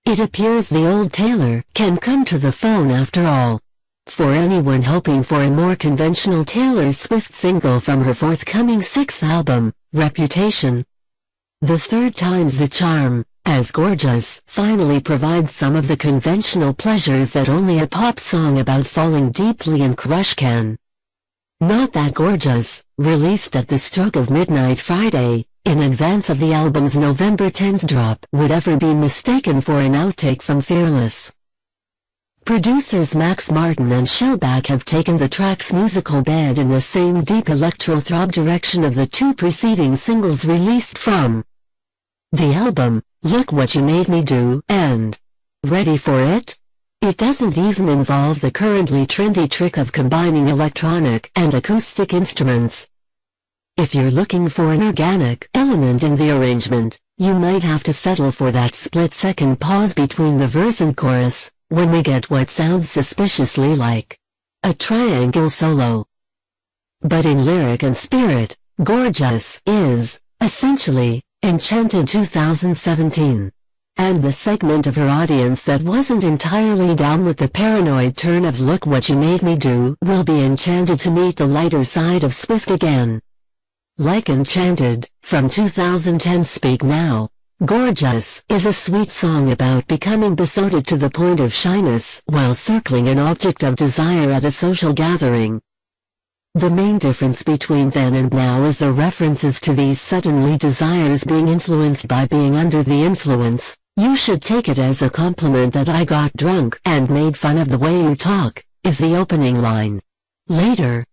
It appears the old tailor can come to the phone after all. For anyone hoping for a more conventional Taylor Swift single from her forthcoming sixth album, Reputation. The third time's the charm, as Gorgeous finally provides some of the conventional pleasures that only a pop song about falling deeply in crush can. Not That Gorgeous, released at the stroke of midnight Friday, in advance of the album's November 10th drop, would ever be mistaken for an outtake from Fearless. Producers Max Martin and Shellback have taken the track's musical bed in the same deep electro-throb direction of the two preceding singles released from the album, Look What You Made Me Do, and Ready for It? It doesn't even involve the currently trendy trick of combining electronic and acoustic instruments. If you're looking for an organic element in the arrangement, you might have to settle for that split-second pause between the verse and chorus, when we get what sounds suspiciously like a triangle solo. But in lyric and spirit, Gorgeous is, essentially, Enchanted 2017. And the segment of her audience that wasn't entirely down with the paranoid turn of Look What You Made Me Do will be enchanted to meet the lighter side of Swift again. Like Enchanted, from 2010's Speak Now, Gorgeous is a sweet song about becoming besotted to the point of shyness while circling an object of desire at a social gathering. The main difference between then and now is the references to these suddenly desires being influenced by being under the influence. You should take it as a compliment that I got drunk and made fun of the way you talk, is the opening line. Later,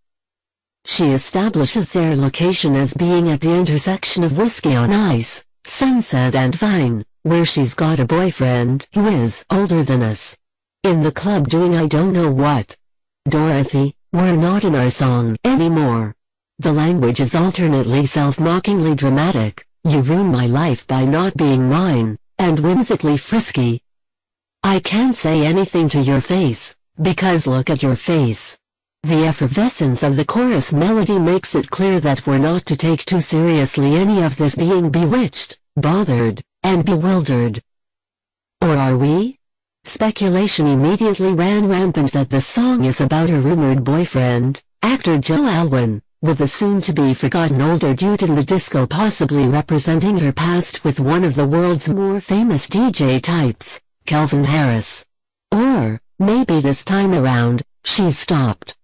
she establishes their location as being at the intersection of Whiskey on Ice, Sunset and Vine, where she's got a boyfriend who is older than us. In the club doing I don't know what. Dorothy, we're not in our song anymore. The language is alternately self-mockingly dramatic, you ruin my life by not being mine, and whimsically frisky. I can't say anything to your face, because look at your face. The effervescence of the chorus melody makes it clear that we're not to take too seriously any of this being bewitched, bothered, and bewildered. Or are we? Speculation immediately ran rampant that the song is about her rumored boyfriend, actor Joe Alwyn, with the soon-to-be-forgotten older dude in the disco possibly representing her past with one of the world's more famous DJ types, Calvin Harris. Or, maybe this time around, she's stopped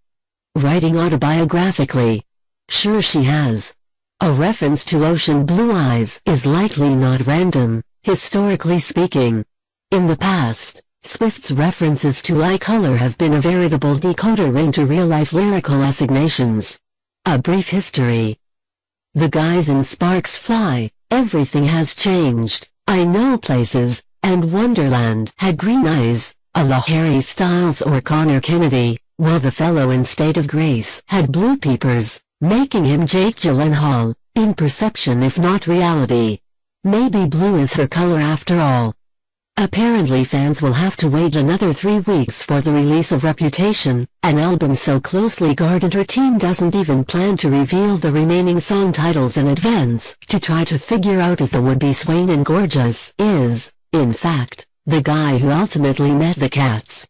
writing autobiographically. Sure she has. A reference to Ocean Blue Eyes is likely not random, historically speaking. In the past, Swift's references to eye color have been a veritable decoder ring to real-life lyrical assignations. A brief history. The guys in Sparks Fly, Everything Has Changed, I Know Places, and Wonderland had green eyes, a la Harry Styles or Connor Kennedy, while the fellow in State of Grace had blue peepers, making him Jake Gyllenhaal, in perception if not reality. Maybe blue is her color after all. Apparently fans will have to wait another 3 weeks for the release of Reputation, an album so closely guarded her team doesn't even plan to reveal the remaining song titles in advance, to try to figure out if the would-be Swain in Gorgeous is, in fact, the guy who ultimately met the Cats.